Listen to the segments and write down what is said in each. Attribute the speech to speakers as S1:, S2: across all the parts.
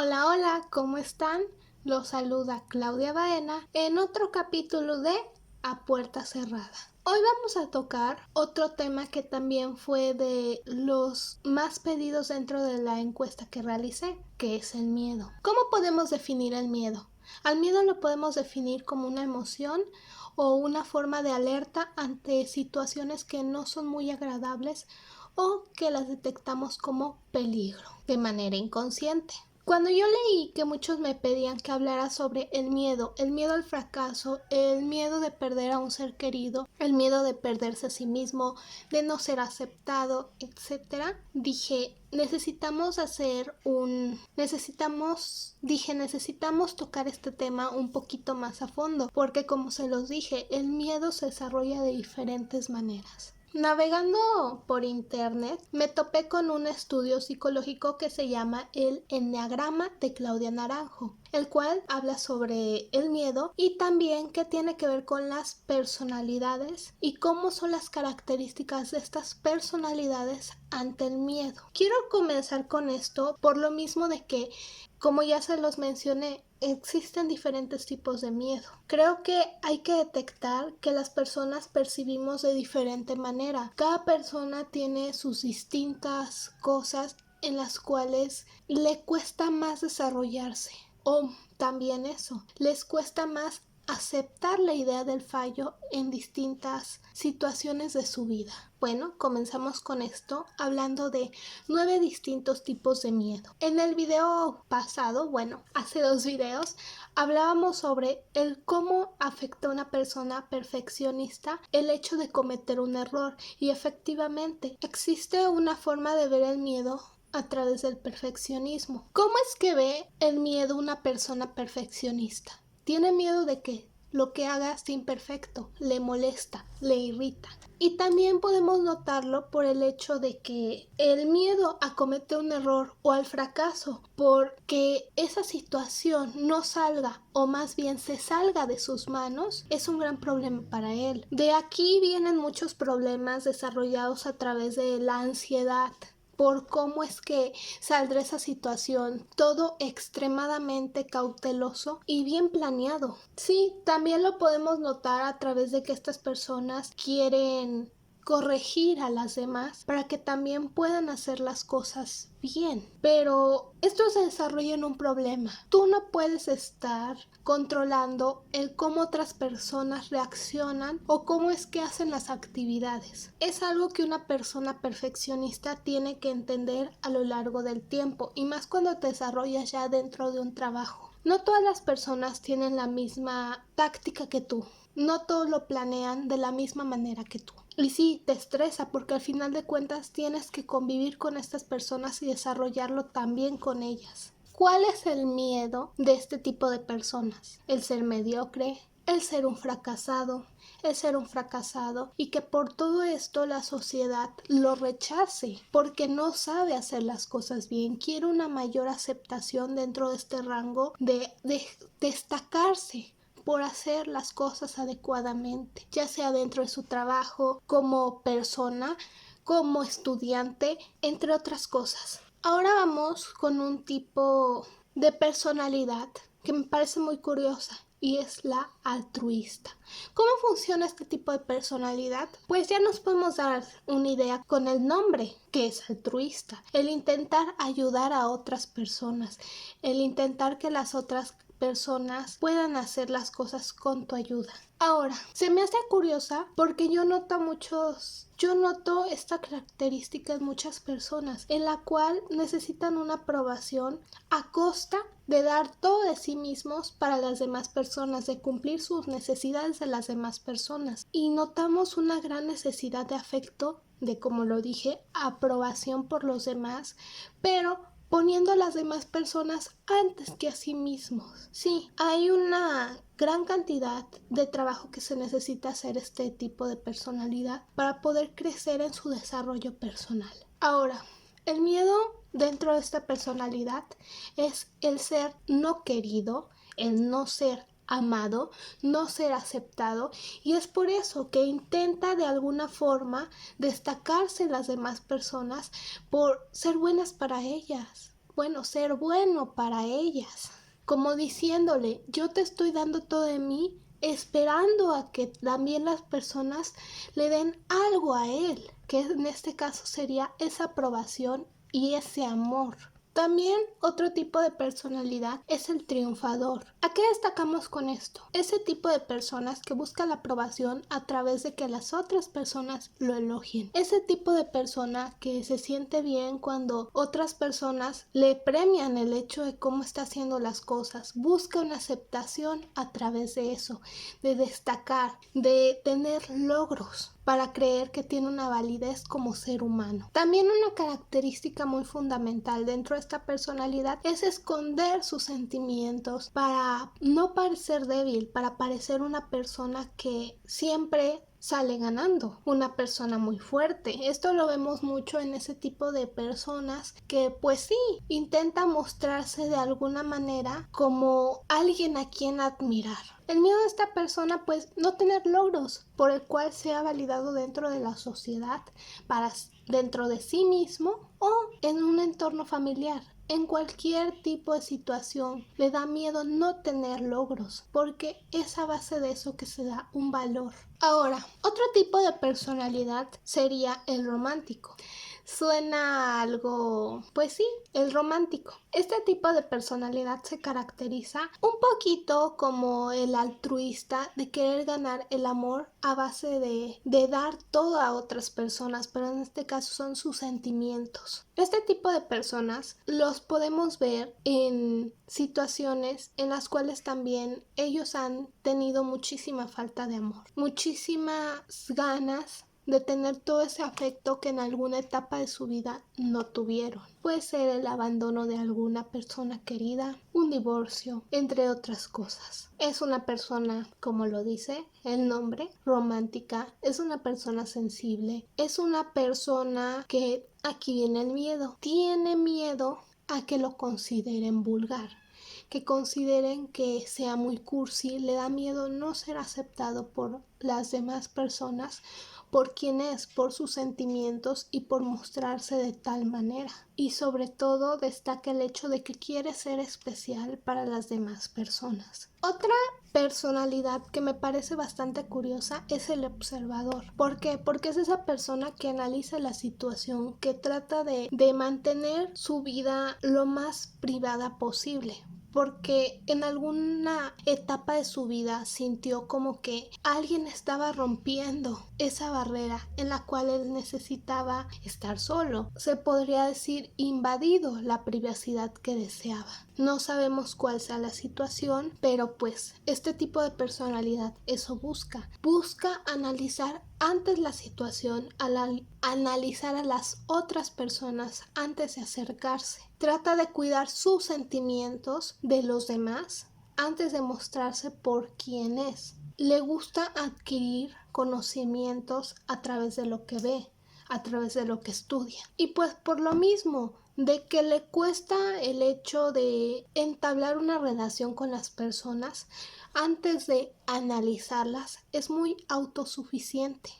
S1: Hola, hola, ¿cómo están? Los saluda Claudia Baena en otro capítulo de A Puerta Cerrada. Hoy vamos a tocar otro tema que también fue de los más pedidos dentro de la encuesta que realicé, que es el miedo. ¿Cómo podemos definir el miedo? Al miedo lo podemos definir como una emoción o una forma de alerta ante situaciones que no son muy agradables o que las detectamos como peligro de manera inconsciente. Cuando yo leí que muchos me pedían que hablara sobre el miedo al fracaso, el miedo de perder a un ser querido, el miedo de perderse a sí mismo, de no ser aceptado, etc., necesitamos tocar este tema un poquito más a fondo, porque como se los dije, el miedo se desarrolla de diferentes maneras. Navegando por internet me topé con un estudio psicológico que se llama el Enneagrama de Claudia Naranjo, el cual habla sobre el miedo y también qué tiene que ver con las personalidades y cómo son las características de estas personalidades ante el miedo. Quiero comenzar con esto por lo mismo de que, como ya se los mencioné, existen diferentes tipos de miedo. Creo que hay que detectar que las personas percibimos de diferente manera. Cada persona tiene sus distintas cosas en las cuales le cuesta más desarrollarse. O también eso, les cuesta más aceptar la idea del fallo en distintas situaciones de su vida. Bueno, comenzamos con esto hablando de 9 distintos tipos de miedo. En el video pasado, hace 2 videos, hablábamos sobre el cómo afecta a una persona perfeccionista el hecho de cometer un error, y efectivamente existe una forma de ver el miedo a través del perfeccionismo. ¿Cómo es que ve el miedo una persona perfeccionista? Tiene miedo de que lo que haga sea imperfecto, le molesta, le irrita. Y también podemos notarlo por el hecho de que el miedo a cometer un error o al fracaso, porque esa situación no salga o más bien se salga de sus manos, es un gran problema para él. De aquí vienen muchos problemas desarrollados a través de la ansiedad, por cómo es que saldrá esa situación, todo extremadamente cauteloso y bien planeado. Sí, también lo podemos notar a través de que estas personas quieren corregir a las demás para que también puedan hacer las cosas bien, pero esto se desarrolla en un problema. Tú no puedes estar controlando el cómo otras personas reaccionan o cómo es que hacen las actividades. Es algo que una persona perfeccionista tiene que entender a lo largo del tiempo, y más cuando te desarrollas ya dentro de un trabajo. No todas las personas tienen la misma táctica que tú. No todos lo planean de la misma manera que tú. Y sí, te estresa porque al final de cuentas tienes que convivir con estas personas y desarrollarlo también con ellas. ¿Cuál es el miedo de este tipo de personas? El ser mediocre, el ser un fracasado, y que por todo esto la sociedad lo rechace porque no sabe hacer las cosas bien. Quiere una mayor aceptación dentro de este rango de destacarse por hacer las cosas adecuadamente, ya sea dentro de su trabajo, como persona, como estudiante, entre otras cosas. Ahora vamos con un tipo de personalidad que me parece muy curiosa, y es la altruista. ¿Cómo funciona este tipo de personalidad? Pues ya nos podemos dar una idea con el nombre, que es altruista. El intentar ayudar a otras personas, el intentar que las otras personas puedan hacer las cosas con tu ayuda. Ahora, se me hace curiosa porque yo noto esta característica en muchas personas, en la cual necesitan una aprobación a costa de dar todo de sí mismos para las demás personas, de cumplir sus necesidades de las demás personas. Y notamos una gran necesidad de afecto, de, como lo dije, aprobación por los demás, pero poniendo a las demás personas antes que a sí mismos. Sí, hay una gran cantidad de trabajo que se necesita hacer este tipo de personalidad para poder crecer en su desarrollo personal. Ahora, el miedo dentro de esta personalidad es el ser no querido, el no ser amado, no ser aceptado, y es por eso que intenta de alguna forma destacarse en las demás personas por ser buenas para ellas, bueno, ser bueno para ellas, como diciéndole, yo te estoy dando todo de mí, esperando a que también las personas le den algo a él, que en este caso sería esa aprobación y ese amor. También otro tipo de personalidad es el triunfador. ¿A qué destacamos con esto? Ese tipo de personas que busca la aprobación a través de que las otras personas lo elogien. Ese tipo de persona que se siente bien cuando otras personas le premian el hecho de cómo está haciendo las cosas. Busca una aceptación a través de eso, de destacar, de tener logros, para creer que tiene una validez como ser humano. También una característica muy fundamental dentro de esta personalidad es esconder sus sentimientos para no parecer débil, para parecer una persona que siempre sale ganando, una persona muy fuerte. Esto lo vemos mucho en ese tipo de personas que pues sí, intenta mostrarse de alguna manera como alguien a quien admirar. El miedo de esta persona pues no tener logros por el cual sea validado dentro de la sociedad, para dentro de sí mismo o en un entorno familiar. En cualquier tipo de situación le da miedo no tener logros, porque es a base de eso que se da un valor. Ahora, otro tipo de personalidad sería el romántico. Suena algo, pues sí, el romántico. Este tipo de personalidad se caracteriza un poquito como el altruista, de querer ganar el amor a base de dar todo a otras personas, pero en este caso son sus sentimientos. Este tipo de personas los podemos ver en situaciones en las cuales también ellos han tenido muchísima falta de amor, muchísimas ganas de tener todo ese afecto que en alguna etapa de su vida no tuvieron. Puede ser el abandono de alguna persona querida, un divorcio, entre otras cosas. Es una persona, como lo dice el nombre, romántica, es una persona sensible, es una persona que, aquí viene el miedo, tiene miedo a que lo consideren vulgar, que consideren que sea muy cursi, le da miedo no ser aceptado por las demás personas por quien es, por sus sentimientos y por mostrarse de tal manera. Y sobre todo destaca el hecho de que quiere ser especial para las demás personas. Otra personalidad que me parece bastante curiosa es el observador. ¿Por qué? Porque es esa persona que analiza la situación, que trata de mantener su vida lo más privada posible, porque en alguna etapa de su vida sintió como que alguien estaba rompiendo esa barrera en la cual él necesitaba estar solo. Se podría decir invadido la privacidad que deseaba. No sabemos cuál sea la situación, pero pues este tipo de personalidad eso busca. Busca analizar antes la situación, analizar a las otras personas antes de acercarse. Trata de cuidar sus sentimientos de los demás antes de mostrarse por quién es. Le gusta adquirir conocimientos a través de lo que ve, a través de lo que estudia. Y pues por lo mismo de que le cuesta el hecho de entablar una relación con las personas antes de analizarlas, es muy autosuficiente,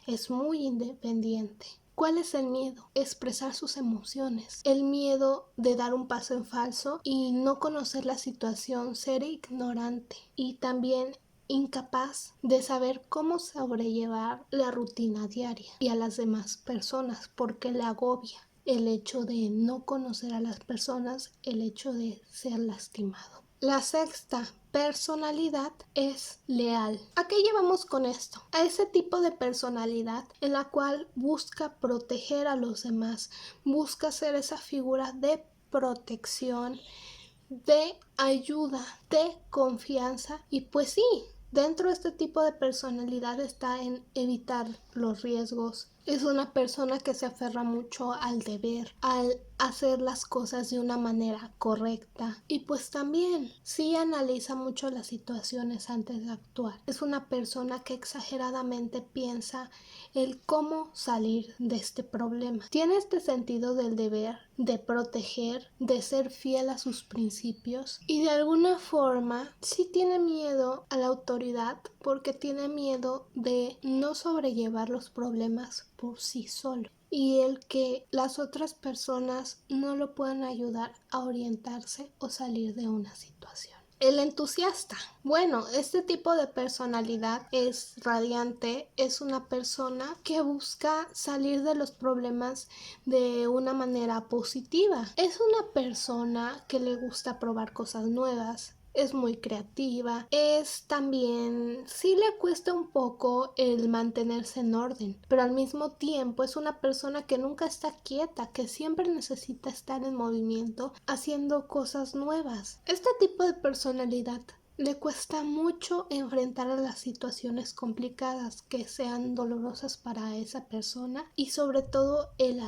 S1: es muy independiente. ¿Cuál es el miedo? Expresar sus emociones. El miedo de dar un paso en falso y no conocer la situación, ser ignorante y también incapaz de saber cómo sobrellevar la rutina diaria y a las demás personas porque le agobia el hecho de no conocer a las personas, el hecho de ser lastimado. La sexta personalidad es leal. ¿A qué llevamos con esto? A ese tipo de personalidad en la cual busca proteger a los demás, busca ser esa figura de protección, de ayuda, de confianza y pues sí, dentro de este tipo de personalidad está en evitar los riesgos. Es una persona que se aferra mucho al deber, al hacer las cosas de una manera correcta y pues también sí analiza mucho las situaciones antes de actuar. Es una persona que exageradamente piensa el cómo salir de este problema. Tiene este sentido del deber, de proteger, de ser fiel a sus principios y de alguna forma sí tiene miedo a la autoridad porque tiene miedo de no sobrellevar los problemas por sí solo. y el que las otras personas no lo puedan ayudar a orientarse o salir de una situación. El entusiasta. Bueno, este tipo de personalidad es radiante, es una persona que busca salir de los problemas de una manera positiva. Es una persona que le gusta probar cosas nuevas. Es muy creativa, es también, sí le cuesta un poco el mantenerse en orden, pero al mismo tiempo es una persona que nunca está quieta, que siempre necesita estar en movimiento, haciendo cosas nuevas. Este tipo de personalidad le cuesta mucho enfrentar a las situaciones complicadas que sean dolorosas para esa persona y sobre todo el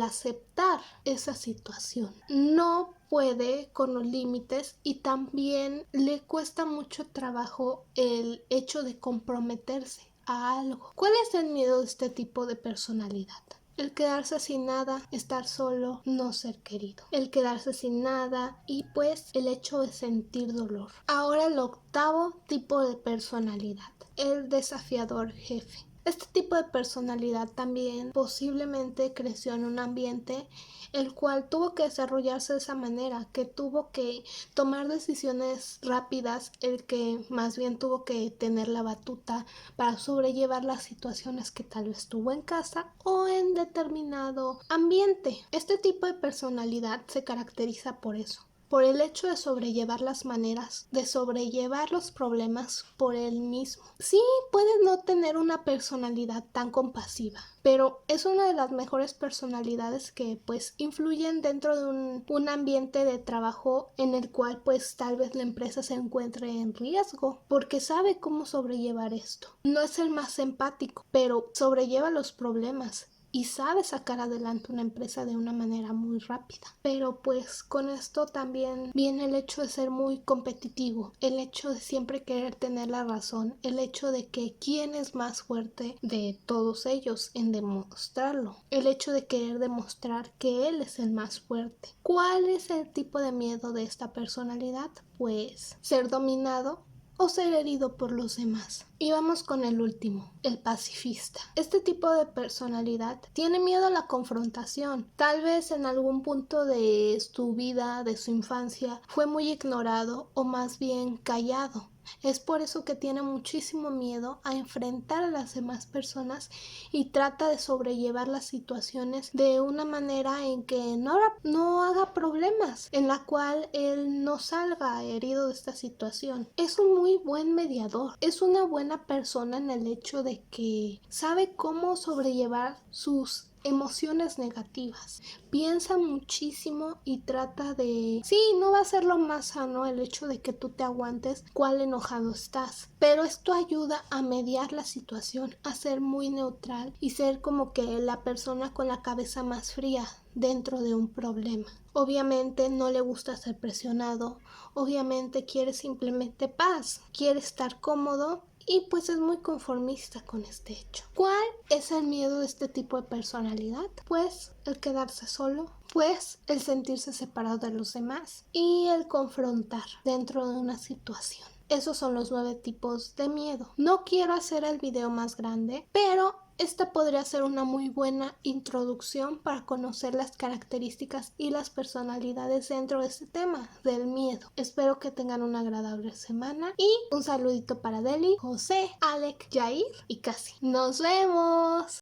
S1: aceptar esa situación. No puede con los límites y también le cuesta mucho trabajo el hecho de comprometerse a algo. ¿Cuál es el miedo de este tipo de personalidad? El quedarse sin nada, estar solo, no ser querido. El quedarse sin nada y pues el hecho de sentir dolor. Ahora el octavo tipo de personalidad, el desafiador jefe. Este tipo de personalidad también posiblemente creció en un ambiente el cual tuvo que desarrollarse de esa manera, que tuvo que tomar decisiones rápidas, el que más bien tuvo que tener la batuta para sobrellevar las situaciones que tal vez tuvo en casa o en determinado ambiente. Este tipo de personalidad se caracteriza por eso, por el hecho de sobrellevar las maneras, de sobrellevar los problemas por él mismo. Sí, puedes no tener una personalidad tan compasiva, pero es una de las mejores personalidades que pues influyen dentro de un ambiente de trabajo en el cual pues tal vez la empresa se encuentre en riesgo, porque sabe cómo sobrellevar esto. No es el más empático, pero sobrelleva los problemas y sabe sacar adelante una empresa de una manera muy rápida. Pero pues con esto también viene el hecho de ser muy competitivo, el hecho de siempre querer tener la razón, el hecho de que quién es más fuerte de todos ellos en demostrarlo, el hecho de querer demostrar que él es el más fuerte. ¿Cuál es el tipo de miedo de esta personalidad? Pues ser dominado o ser herido por los demás. Y vamos con el último, el pacifista. Este tipo de personalidad tiene miedo a la confrontación. Tal vez en algún punto de su vida, de su infancia, fue muy ignorado o más bien callado. Es por eso que tiene muchísimo miedo a enfrentar a las demás personas y trata de sobrellevar las situaciones de una manera en que no haga problemas, en la cual él no salga herido de esta situación. Es un muy buen mediador, es una buena persona en el hecho de que sabe cómo sobrellevar sus emociones negativas. Piensa muchísimo y trata de... Sí, no va a ser lo más sano el hecho de que tú te aguantes cuál enojado estás, pero esto ayuda a mediar la situación, a ser muy neutral y ser como que la persona con la cabeza más fría dentro de un problema. Obviamente no le gusta ser presionado, obviamente quiere simplemente paz, quiere estar cómodo y pues es muy conformista con este hecho. ¿Cuál es el miedo de este tipo de personalidad? Pues el quedarse solo, pues el sentirse separado de los demás y el confrontar dentro de una situación. Esos son los 9 tipos de miedo. No quiero hacer el video más grande, pero esta podría ser una muy buena introducción para conocer las características y las personalidades dentro de este tema del miedo. Espero que tengan una agradable semana y un saludito para Deli, José, Alec, Jair y Casi. ¡Nos vemos!